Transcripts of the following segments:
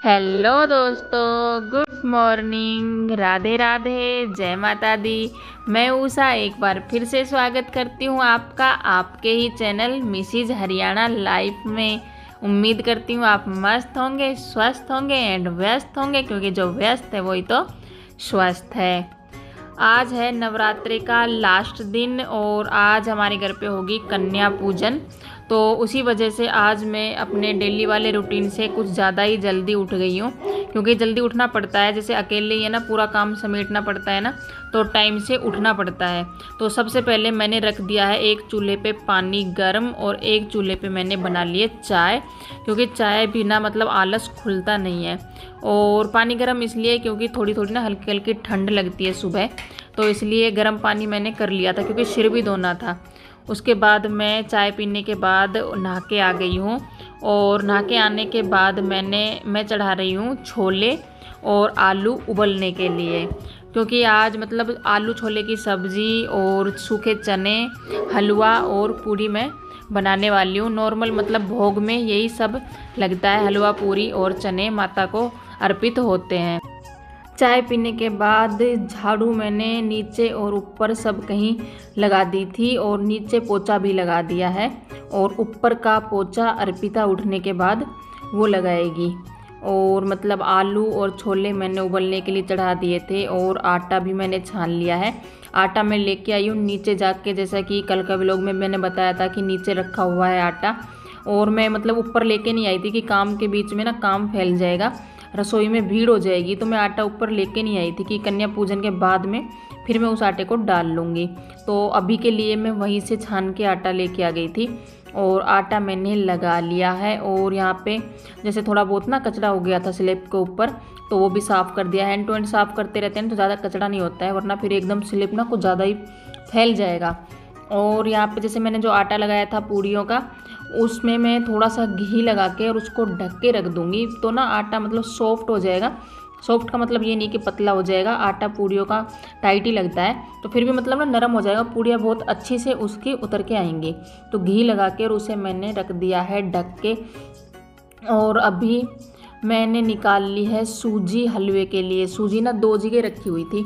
Hello दोस्तों, good morning, Radhe Radhe, जय माता दी। मैं उषा एक बार फिर से स्वागत करती हूँ आपका आपके ही चैनल मिसिज हरियाणा लाइफ में। उम्मीद करती हूँ आप मस्त होंगे, स्वस्थ होंगे एंड व्यस्त होंगे, क्योंकि जो व्यस्त है वही तो स्वस्थ है। आज है नवरात्रि का लास्ट दिन और आज हमारे घर पे होगी कन्या पूजन। तो उसी वजह से आज मैं अपने डेली वाले रूटीन से कुछ ज़्यादा ही जल्दी उठ गई हूँ, क्योंकि जल्दी उठना पड़ता है। जैसे अकेले ही है ना, पूरा काम समेटना पड़ता है ना, तो टाइम से उठना पड़ता है। तो सबसे पहले मैंने रख दिया है एक चूल्हे पे पानी गर्म और एक चूल्हे पे मैंने बना लिए चाय, क्योंकि चाय बिना मतलब आलस खुलता नहीं है। और पानी गर्म इसलिए क्योंकि थोड़ी थोड़ी ना हल्की हल्की ठंड लगती है सुबह, तो इसलिए गर्म पानी मैंने कर लिया था, क्योंकि सिर भी धोना था। उसके बाद मैं चाय पीने के बाद नहा के आ गई हूँ, और नहा के आने के बाद मैं चढ़ा रही हूँ छोले और आलू उबलने के लिए, क्योंकि आज मतलब आलू छोले की सब्ज़ी और सूखे चने, हलवा और पूरी मैं बनाने वाली हूँ। नॉर्मल मतलब भोग में यही सब लगता है, हलवा पूरी और चने माता को अर्पित होते हैं। चाय पीने के बाद झाड़ू मैंने नीचे और ऊपर सब कहीं लगा दी थी, और नीचे पोछा भी लगा दिया है, और ऊपर का पोछा अर्पिता उठने के बाद वो लगाएगी। और मतलब आलू और छोले मैंने उबलने के लिए चढ़ा दिए थे, और आटा भी मैंने छान लिया है। आटा मैं लेके आई हूँ नीचे जाके, जैसा कि कल का व्लॉग में मैंने बताया था कि नीचे रखा हुआ है आटा। और मैं मतलब ऊपर लेके नहीं आई थी कि काम के बीच में ना काम फैल जाएगा, रसोई में भीड़ हो जाएगी, तो मैं आटा ऊपर लेके नहीं आई थी कि कन्या पूजन के बाद में फिर मैं उस आटे को डाल लूँगी। तो अभी के लिए मैं वहीं से छान के आटा लेके आ गई थी, और आटा मैंने लगा लिया है। और यहाँ पे जैसे थोड़ा बहुत ना कचरा हो गया था स्लैब के ऊपर, तो वो भी साफ़ कर दिया। हैंड टू हैंड साफ़ करते रहते हैं तो ज़्यादा कचरा नहीं होता है, वरना फिर एकदम स्लैब ना कुछ ज़्यादा ही फैल जाएगा। और यहाँ पे जैसे मैंने जो आटा लगाया था पूड़ियों का, उसमें मैं थोड़ा सा घी लगा के और उसको ढक के रख दूँगी, तो ना आटा मतलब सॉफ्ट हो जाएगा। सॉफ्ट का मतलब ये नहीं कि पतला हो जाएगा, आटा पूड़ियों का टाइट ही लगता है, तो फिर भी मतलब ना नरम हो जाएगा, पूड़ियाँ बहुत अच्छी से उसकी उतर के आएंगी। तो घी लगा के और उसे मैंने रख दिया है ढक के। और अभी मैंने निकाल ली है सूजी हलवे के लिए। सूजी ना 2 जगह रखी हुई थी,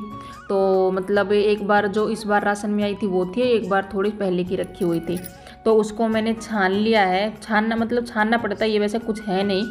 तो मतलब एक बार जो इस बार राशन में आई थी वो थी, एक बार थोड़ी पहले की रखी हुई थी, तो उसको मैंने छान लिया है। छानना मतलब छानना पड़ता है, ये वैसे कुछ है नहीं,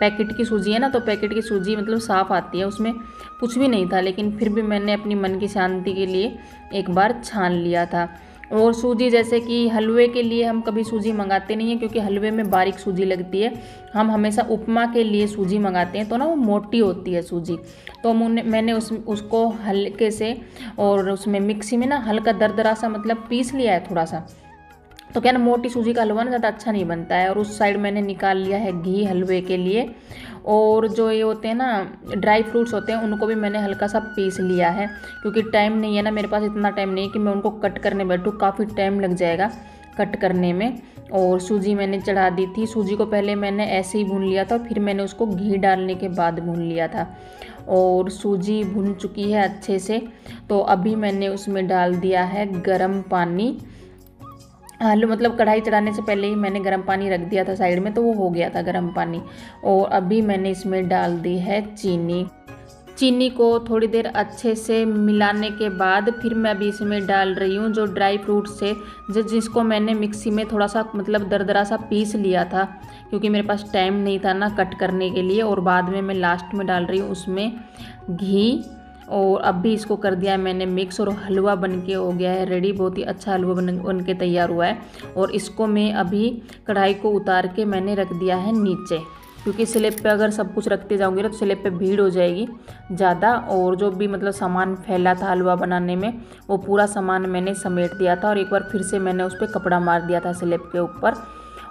पैकेट की सूजी है ना, तो पैकेट की सूजी मतलब साफ़ आती है, उसमें कुछ भी नहीं था, लेकिन फिर भी मैंने अपनी मन की शांति के लिए एक बार छान लिया था। और सूजी जैसे कि हलवे के लिए हम कभी सूजी मंगाते नहीं हैं, क्योंकि हलवे में बारीक सूजी लगती है। हम हमेशा उपमा के लिए सूजी मंगाते हैं, तो ना वो मोटी होती है सूजी। तो मैंने उसको हल्के से और उसमें मिक्सी में ना हल्का दरदरा सा मतलब पीस लिया है थोड़ा सा, तो क्या ना मोटी सूजी का हलवा ना ज़्यादा अच्छा नहीं बनता है। और उस साइड मैंने निकाल लिया है घी हलवे के लिए। और जो ये होते हैं ना ड्राई फ्रूट्स होते हैं, उनको भी मैंने हल्का सा पीस लिया है, क्योंकि टाइम नहीं है ना मेरे पास, इतना टाइम नहीं है कि मैं उनको कट करने बैठूँ, काफ़ी टाइम लग जाएगा कट करने में। और सूजी मैंने चढ़ा दी थी। सूजी को पहले मैंने ऐसे ही भून लिया था, फिर मैंने उसको घी डालने के बाद भून लिया था। और सूजी भुन चुकी है अच्छे से, तो अभी मैंने उसमें डाल दिया है गर्म पानी। आलू मतलब कढ़ाई चढ़ाने से पहले ही मैंने गर्म पानी रख दिया था साइड में, तो वो हो गया था गर्म पानी। और अभी मैंने इसमें डाल दी है चीनी। चीनी को थोड़ी देर अच्छे से मिलाने के बाद फिर मैं अभी इसमें डाल रही हूँ जो ड्राई फ्रूट्स है, जिसको मैंने मिक्सी में थोड़ा सा मतलब दरदरा सा पीस लिया था, क्योंकि मेरे पास टाइम नहीं था ना कट करने के लिए। और बाद में मैं लास्ट में डाल रही हूँ उसमें घी। और अब भी इसको कर दिया है मैंने मिक्स, और हलवा बनके हो गया है रेडी। बहुत ही अच्छा हलवा बन के तैयार हुआ है। और इसको मैं अभी कढ़ाई को उतार के मैंने रख दिया है नीचे। क्योंकि स्लैब पे अगर सब कुछ रखते जाऊँगी ना तो स्लैब पे भीड़ हो जाएगी ज़्यादा। और जो भी मतलब सामान फैला था हलवा बनाने में वो पूरा सामान मैंने समेट दिया था और एक बार फिर से मैंने उस पर कपड़ा मार दिया था स्लैब के ऊपर।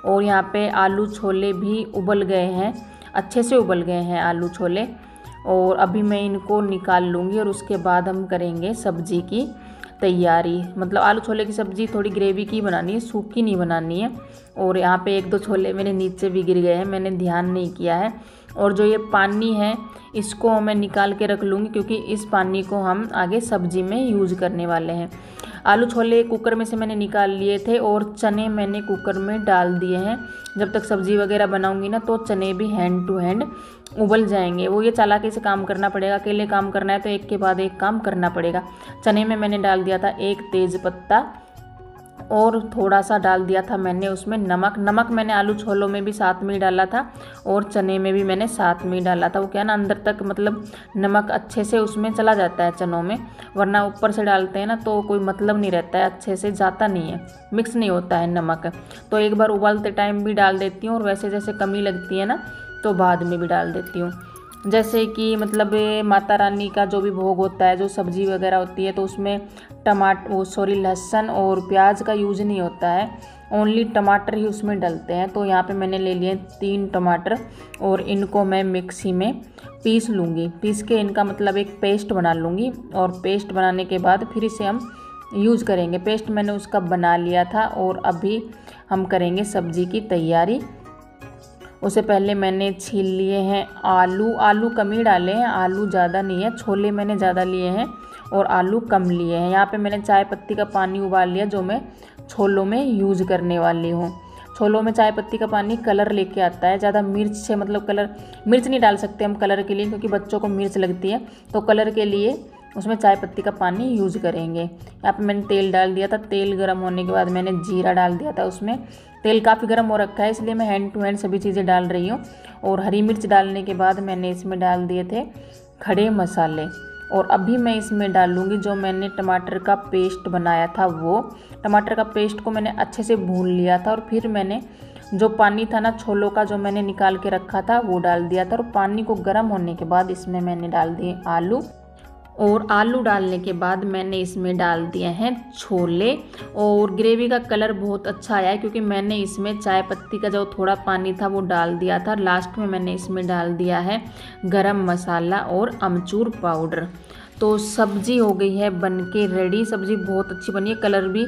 और यहाँ पे आलू छोले भी उबल गए हैं, अच्छे से उबल गए हैं आलू छोले। और अभी मैं इनको निकाल लूँगी और उसके बाद हम करेंगे सब्जी की तैयारी। मतलब आलू छोले की सब्ज़ी थोड़ी ग्रेवी की बनानी है, सूखी नहीं बनानी है। और यहाँ पे एक दो छोले मेरे नीचे भी गिर गए हैं, मैंने ध्यान नहीं किया है। और जो ये पानी है इसको मैं निकाल के रख लूँगी, क्योंकि इस पानी को हम आगे सब्जी में यूज़ करने वाले हैं। आलू छोले कुकर में से मैंने निकाल लिए थे और चने मैंने कुकर में डाल दिए हैं। जब तक सब्ज़ी वगैरह बनाऊंगी ना तो चने भी हैंड टू हैंड उबल जाएंगे। वो ये चालाकी से काम करना पड़ेगा, अकेले काम करना है तो एक के बाद एक काम करना पड़ेगा। चने में मैंने डाल दिया था एक तेज़ पत्ता और थोड़ा सा डाल दिया था मैंने उसमें नमक मैंने आलू छोलों में भी साथ में ही डाला था और चने में भी मैंने साथ में ही डाला था। वो क्या ना अंदर तक मतलब नमक अच्छे से उसमें चला जाता है चनों में, वरना ऊपर से डालते हैं ना तो कोई मतलब नहीं रहता है, अच्छे से जाता नहीं है, मिक्स नहीं होता है नमक। तो एक बार उबालते टाइम भी डाल देती हूँ और वैसे जैसे कमी लगती है ना तो बाद में भी डाल देती हूँ। जैसे कि मतलब माता रानी का जो भी भोग होता है, जो सब्जी वगैरह होती है तो उसमें लहसुन और प्याज का यूज नहीं होता है, ओनली टमाटर ही उसमें डलते हैं। तो यहाँ पे मैंने ले लिए 3 टमाटर और इनको मैं मिक्सी में पीस लूँगी। पीस के इनका मतलब एक पेस्ट बना लूँगी और पेस्ट बनाने के बाद फिर इसे हम यूज़ करेंगे। पेस्ट मैंने उसका बना लिया था और अभी हम करेंगे सब्जी की तैयारी। उससे पहले मैंने छील लिए हैं आलू कम ही डाले हैं, आलू ज़्यादा नहीं है, छोले मैंने ज़्यादा लिए हैं और आलू कम लिए हैं। यहाँ पे मैंने चाय पत्ती का पानी उबाल लिया जो मैं छोलों में यूज़ करने वाली हूँ। छोलों में चाय पत्ती का पानी कलर लेके आता है, ज़्यादा मिर्च से मतलब मिर्च नहीं डाल सकते हम कलर के लिए, क्योंकि बच्चों को मिर्च लगती है, तो कलर के लिए उसमें चाय पत्ती का पानी यूज़ करेंगे। यहाँ पे मैंने तेल डाल दिया था, तेल गर्म होने के बाद मैंने जीरा डाल दिया था उसमें। तेल काफ़ी गर्म हो रखा है इसलिए मैं हैंड टू हैंड सभी चीज़ें डाल रही हूँ। और हरी मिर्च डालने के बाद मैंने इसमें डाल दिए थे खड़े मसाले। और अभी मैं इसमें डालूँगी जो मैंने टमाटर का पेस्ट बनाया था, वो टमाटर का पेस्ट को मैंने अच्छे से भून लिया था और फिर मैंने जो पानी था ना छोलों का जो मैंने निकाल के रखा था वो डाल दिया था। और पानी को गर्म होने के बाद इसमें मैंने डाल दिए आलू और आलू डालने के बाद मैंने इसमें डाल दिए हैं छोले। और ग्रेवी का कलर बहुत अच्छा आया है क्योंकि मैंने इसमें चाय पत्ती का जो थोड़ा पानी था वो डाल दिया था। लास्ट में मैंने इसमें डाल दिया है गरम मसाला और अमचूर पाउडर। तो सब्जी हो गई है बनके रेडी। सब्जी बहुत अच्छी बनी है, कलर भी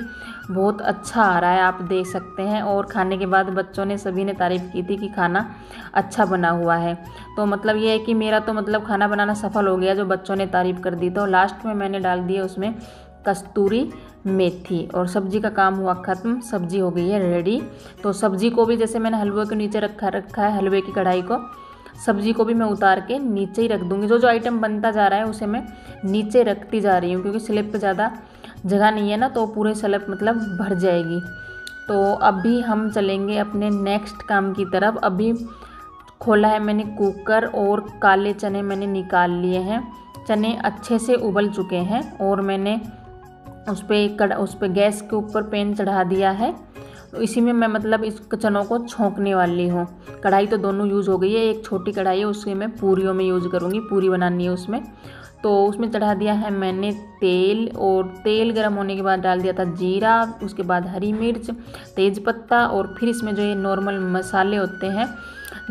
बहुत अच्छा आ रहा है, आप देख सकते हैं। और खाने के बाद बच्चों ने सभी ने तारीफ़ की थी कि खाना अच्छा बना हुआ है। तो मतलब ये है कि मेरा तो मतलब खाना बनाना सफल हो गया जो बच्चों ने तारीफ़ कर दी। तो लास्ट में मैंने डाल दिया उसमें कस्तूरी मेथी और सब्जी का काम हुआ ख़त्म। सब्जी हो गई है रेडी। तो सब्जी को भी जैसे मैंने हलवे के नीचे रखा है हलवे की कढ़ाई को, सब्जी को भी मैं उतार के नीचे ही रख दूँगी। जो आइटम बनता जा रहा है उसे मैं नीचे रखती जा रही हूँ, क्योंकि स्लैब पे ज़्यादा जगह नहीं है ना, तो पूरे स्लैब मतलब भर जाएगी। तो अभी हम चलेंगे अपने नेक्स्ट काम की तरफ। अभी खोला है मैंने कुकर और काले चने मैंने निकाल लिए हैं। चने अच्छे से उबल चुके हैं और मैंने उस पर गैस के ऊपर पैन चढ़ा दिया है। तो इसी में मैं मतलब इस चनों को छोंकने वाली हूँ। कढ़ाई तो दोनों यूज़ हो गई है, एक छोटी कढ़ाई है उसके मैं पूरियों में यूज़ करूँगी, पूरी बनानी है उसमें। तो उसमें चढ़ा दिया है मैंने तेल और तेल गर्म होने के बाद डाल दिया था जीरा, उसके बाद हरी मिर्च, तेज़पत्ता और फिर इसमें जो ये नॉर्मल मसाले होते हैं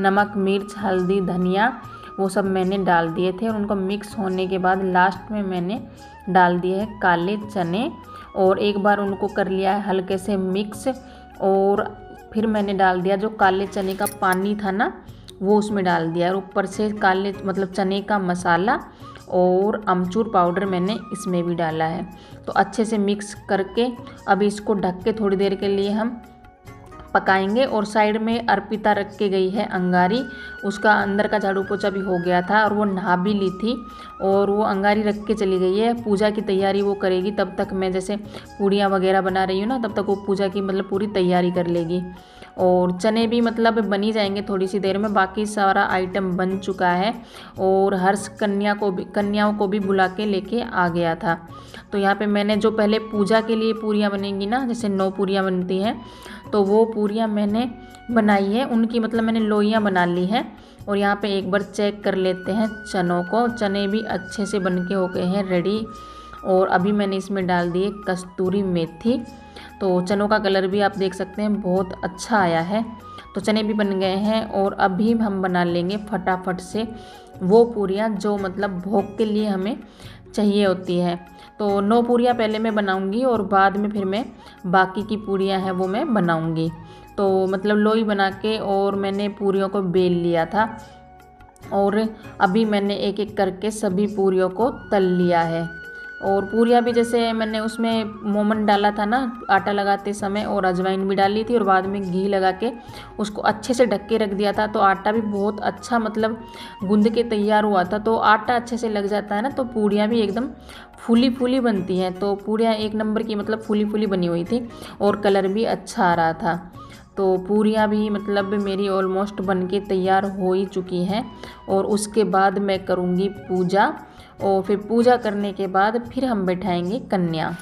नमक, मिर्च, हल्दी, धनिया, वो सब मैंने डाल दिए थे। और उनको मिक्स होने के बाद लास्ट में मैंने डाल दिए हैं काले चने और एक बार उनको कर लिया है हल्के से मिक्स। और फिर मैंने डाल दिया जो काले चने का पानी था ना वो उसमें डाल दिया और ऊपर से काले मतलब चने का मसाला और अमचूर पाउडर मैंने इसमें भी डाला है। तो अच्छे से मिक्स करके अब इसको ढक के थोड़ी देर के लिए हम पकाएंगे। और साइड में अर्पिता रख के गई है अंगारी, उसका अंदर का झाड़ू पोछा भी हो गया था और वो नहा भी ली थी और वो अंगारी रख के चली गई है। पूजा की तैयारी वो करेगी, तब तक मैं जैसे पूड़ियाँ वगैरह बना रही हूँ ना, तब तक वो पूजा की मतलब पूरी तैयारी कर लेगी। और चने भी मतलब बनी जाएंगे थोड़ी सी देर में, बाकी सारा आइटम बन चुका है। और हर्ष कन्याओं को भी बुला के लेके आ गया था। तो यहाँ पे मैंने जो पहले पूजा के लिए पूरियाँ बनेंगी ना, जैसे 9 पूरियाँ बनती हैं, तो वो पूरियाँ मैंने बनाई है, उनकी मतलब मैंने लोइयाँ बना ली है। और यहाँ पे एक बार चेक कर लेते हैं चनों को। चने भी अच्छे से बन के हो गए हैं रेडी। और अभी मैंने इसमें डाल दिए कस्तूरी मेथी। तो चनों का कलर भी आप देख सकते हैं बहुत अच्छा आया है। तो चने भी बन गए हैं और अभी हम बना लेंगे फटाफट से वो पूरियाँ जो मतलब भोग के लिए हमें चाहिए होती है। तो 9 पूरियाँ पहले मैं बनाऊंगी और बाद में फिर मैं बाकी की पूरियाँ हैं वो मैं बनाऊंगी। तो मतलब लोई बना के और मैंने पूरियों को बेल लिया था और अभी मैंने एक एक करके सभी पूरियों को तल लिया है। और पूरियाँ भी जैसे मैंने उसमें मोमन डाला था ना आटा लगाते समय, और अजवाइन भी डाली थी और बाद में घी लगा के उसको अच्छे से ढक के रख दिया था। तो आटा भी बहुत अच्छा मतलब गूंद के तैयार हुआ था। तो आटा अच्छे से लग जाता है ना तो पूरियाँ भी एकदम फूली फूली बनती हैं। तो पूरियाँ एक नंबर की मतलब फूली फूली बनी हुई थी और कलर भी अच्छा आ रहा था। तो पूरियाँ भी मतलब मेरी ऑलमोस्ट बन के तैयार हो ही चुकी हैं। और उसके बाद मैं करूँगी पूजा, और फिर पूजा करने के बाद फिर हम बैठाएंगे कन्या।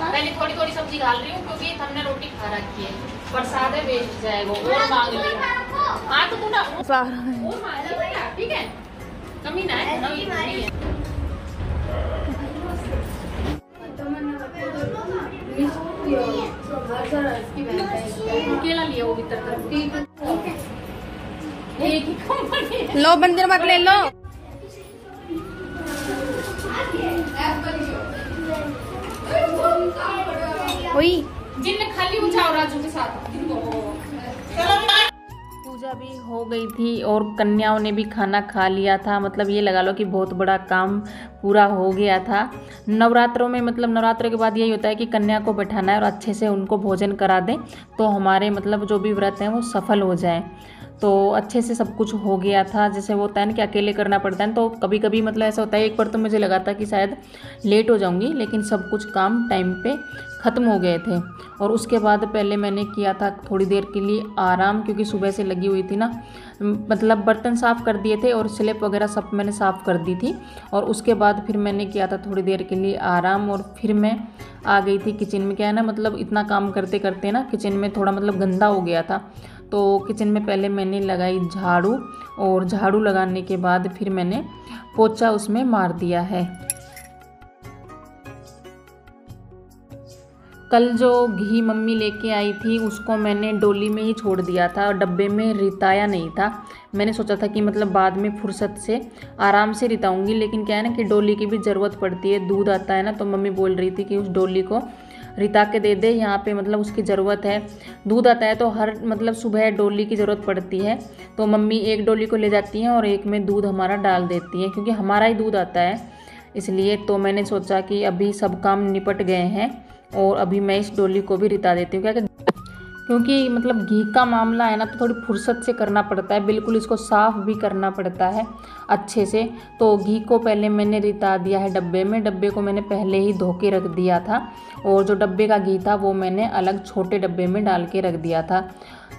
पहले थोड़ी थोड़ी सब्जी डाल रही हूँ क्योंकि हमने रोटी खा रखी है, प्रसाद है वेस्ट जाएगा। और मांग लिया। हाँ तो तू ना और मांग, ठीक है, कमी ना है, कमी नहीं है। केला लिया वो भीतर तरफ, लो बंदर मत ले लो। जिनने खाली उठाओ राजू के साथ। पूजा भी हो गई थी और कन्याओं ने भी खाना खा लिया था। मतलब ये लगा लो कि बहुत बड़ा काम पूरा हो गया था। नवरात्रों में मतलब नवरात्रों के बाद यही होता है कि कन्या को बैठाना है और अच्छे से उनको भोजन करा दें तो हमारे मतलब जो भी व्रत हैं वो सफल हो जाए। तो अच्छे से सब कुछ हो गया था। जैसे वो होता है ना कि अकेले करना पड़ता है, तो कभी कभी मतलब ऐसा होता है। एक बार तो मुझे लगा था कि शायद लेट हो जाऊंगी, लेकिन सब कुछ काम टाइम पे ख़त्म हो गए थे। और उसके बाद पहले मैंने किया था थोड़ी देर के लिए आराम, क्योंकि सुबह से लगी हुई थी ना। मतलब बर्तन साफ़ कर दिए थे और स्लेप वगैरह सब मैंने साफ़ कर दी थी। और उसके बाद फिर मैंने किया था थोड़ी देर के लिए आराम और फिर मैं आ गई थी किचन में। क्या है ना मतलब इतना काम करते करते ना किचन में थोड़ा मतलब गंदा हो गया था। तो किचन में पहले मैंने लगाई झाड़ू और झाड़ू लगाने के बाद फिर मैंने पोछा उसमें मार दिया है। कल जो घी मम्मी लेके आई थी उसको मैंने डोली में ही छोड़ दिया था और डब्बे में रिताया नहीं था। मैंने सोचा था कि मतलब बाद में फुर्सत से आराम से रिताऊंगी, लेकिन क्या है ना कि डोली की भी ज़रूरत पड़ती है। दूध आता है ना तो मम्मी बोल रही थी कि उस डोली को रिता के दे दे, यहाँ पे मतलब उसकी ज़रूरत है। दूध आता है तो हर मतलब सुबह डोली की ज़रूरत पड़ती है। तो मम्मी एक डोली को ले जाती हैं और एक में दूध हमारा डाल देती हैं, क्योंकि हमारा ही दूध आता है इसलिए। तो मैंने सोचा कि अभी सब काम निपट गए हैं और अभी मैं इस डोली को भी रिता देती हूँ। क्या क्योंकि मतलब घी का मामला है ना तो थोड़ी फुर्सत से करना पड़ता है, बिल्कुल इसको साफ़ भी करना पड़ता है अच्छे से। तो घी को पहले मैंने रिता दिया है डब्बे में। डब्बे को मैंने पहले ही धो के रख दिया था और जो डब्बे का घी था वो मैंने अलग छोटे डब्बे में डाल के रख दिया था।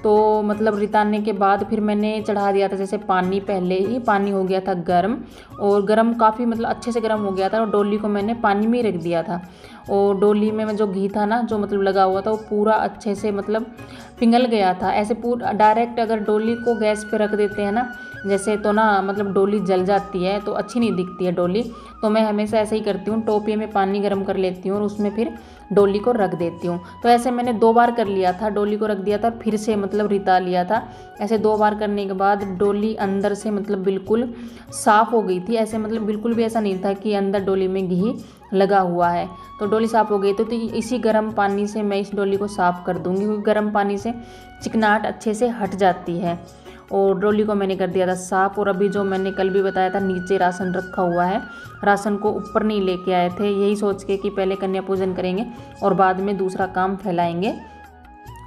तो मतलब रिताने के बाद फिर मैंने चढ़ा दिया था जैसे पानी। पहले ही पानी हो गया था गर्म, और गर्म काफ़ी मतलब अच्छे से गर्म हो गया था और डोली को मैंने पानी में ही रख दिया था। और डोली में जो घी था ना जो मतलब लगा हुआ था वो पूरा अच्छे से मतलब पिघल गया था। ऐसे पूरा डायरेक्ट अगर डोली को गैस पे रख देते हैं ना जैसे तो ना मतलब डोली जल जाती है तो अच्छी नहीं दिखती है डोली। तो मैं हमेशा ऐसे ही करती हूँ, टोपी में पानी गर्म कर लेती हूँ और उसमें फिर डोली को रख देती हूँ। तो ऐसे मैंने 2 बार कर लिया था, डोली को रख दिया था फिर से मतलब रिता लिया था। ऐसे 2 बार करने के बाद डोली अंदर से मतलब बिल्कुल साफ़ हो गई थी। ऐसे मतलब बिल्कुल भी ऐसा नहीं था कि अंदर डोली में घी लगा हुआ है। तो डोली साफ़ हो गई। तो इसी गर्म पानी से मैं इस डोली को साफ़ कर दूँगी, क्योंकि गर्म पानी से चिकनाहट अच्छे से हट जाती है। और ट्रॉली को मैंने कर दिया था साफ़। और अभी जो मैंने कल भी बताया था नीचे राशन रखा हुआ है, राशन को ऊपर नहीं लेके आए थे, यही सोच के कि पहले कन्या पूजन करेंगे और बाद में दूसरा काम फैलाएंगे।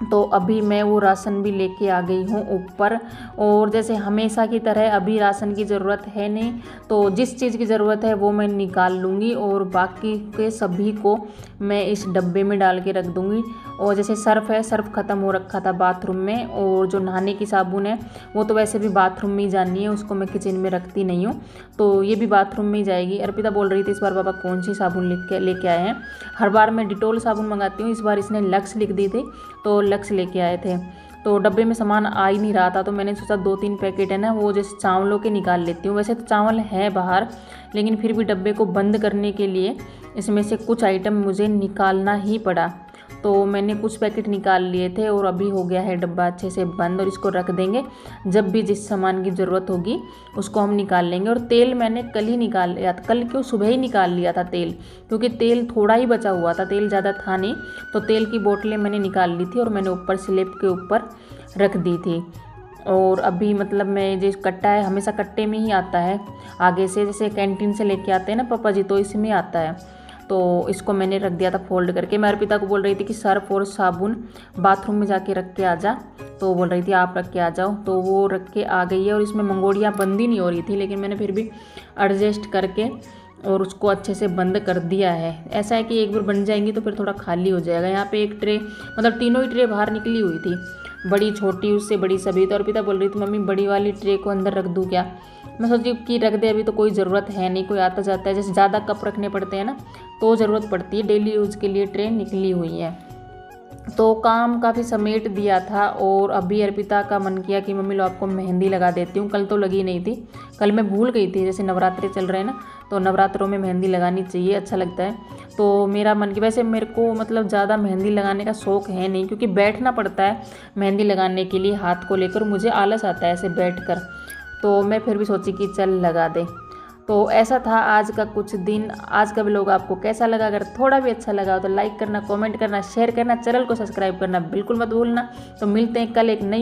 तो अभी मैं वो राशन भी लेके आ गई हूँ ऊपर। और जैसे हमेशा की तरह अभी राशन की ज़रूरत है नहीं, तो जिस चीज़ की ज़रूरत है वो मैं निकाल लूँगी और बाकी के सभी को मैं इस डब्बे में डाल के रख दूँगी। और जैसे सर्फ़ है, सर्फ़ ख़त्म हो रखा था बाथरूम में, और जो नहाने की साबुन है वो तो वैसे भी बाथरूम में ही जानी है, उसको मैं किचन में रखती नहीं हूँ, तो ये भी बाथरूम में ही जाएगी। अर्पिता बोल रही थी इस बार पापा कौन सी साबुन लेके आए हैं। हर बार मैं डिटोल साबुन मंगाती हूँ, इस बार इसने लक्स लिख दी थी तो लक्स लेके आए थे। तो डब्बे में सामान आ ही नहीं रहा था, तो मैंने सोचा 2-3 पैकेट है ना वो जैसे चावलों के निकाल लेती हूँ। वैसे तो चावल है बाहर, लेकिन फिर भी डब्बे को बंद करने के लिए इसमें से कुछ आइटम मुझे निकालना ही पड़ा। तो मैंने कुछ पैकेट निकाल लिए थे और अभी हो गया है डब्बा अच्छे से बंद, और इसको रख देंगे। जब भी जिस सामान की ज़रूरत होगी उसको हम निकाल लेंगे। और तेल मैंने कल ही निकाल लिया था, कल क्यों सुबह ही निकाल लिया था तेल, क्योंकि तेल थोड़ा ही बचा हुआ था, तेल ज़्यादा था नहीं। तो तेल की बोतलें मैंने निकाल ली थी और मैंने ऊपर स्लैब के ऊपर रख दी थी। और अभी मतलब मैं जो कट्टा है हमेशा कट्टे में ही आता है आगे से, जैसे कैंटीन से लेके आते हैं ना पापा जी, तो इसमें आता है। तो इसको मैंने रख दिया था फोल्ड करके। मैं अर्पिता को बोल रही थी कि सर्फ और साबुन बाथरूम में जाके रख के आ जा, तो बोल रही थी आप रख के आ जाओ, तो वो रख के आ गई है। और इसमें मंगोड़ियाँ बंद ही नहीं हो रही थी, लेकिन मैंने फिर भी एडजस्ट करके और उसको अच्छे से बंद कर दिया है। ऐसा है कि एक बार बन जाएंगी तो फिर थोड़ा खाली हो जाएगा। यहाँ पे एक ट्रे, मतलब तीनों ही ट्रे बाहर निकली हुई थी, बड़ी छोटी उससे बड़ी सभी। तो अर्पिता बोल रही थी मम्मी बड़ी वाली ट्रे को अंदर रख दूँ क्या। मैं सोची कि रख दे, अभी तो कोई ज़रूरत है नहीं, कोई आता जाता है, जैसे ज़्यादा कप रखने पड़ते हैं ना तो ज़रूरत पड़ती है, डेली यूज़ के लिए ट्रे निकली हुई है। तो काम काफ़ी समेट दिया था। और अभी अर्पिता का मन किया कि मम्मी लो आपको मेहंदी लगा देती हूँ। कल तो लगी नहीं थी, कल मैं भूल गई थी, जैसे नवरात्रे चल रहे हैं ना, तो नवरात्रों में मेहंदी लगानी चाहिए, अच्छा लगता है। तो मेरा मन की, वैसे मेरे को मतलब ज़्यादा मेहंदी लगाने का शौक़ है नहीं, क्योंकि बैठना पड़ता है मेहंदी लगाने के लिए हाथ को लेकर, मुझे आलस आता है ऐसे बैठ कर। तो मैं फिर भी सोची कि चल लगा दे। तो ऐसा था आज का कुछ दिन। आज का व्लॉग आपको कैसा लगा? अगर थोड़ा भी अच्छा लगा तो लाइक करना, कमेंट करना, शेयर करना, चैनल को सब्सक्राइब करना बिल्कुल मत भूलना। तो मिलते हैं कल एक नई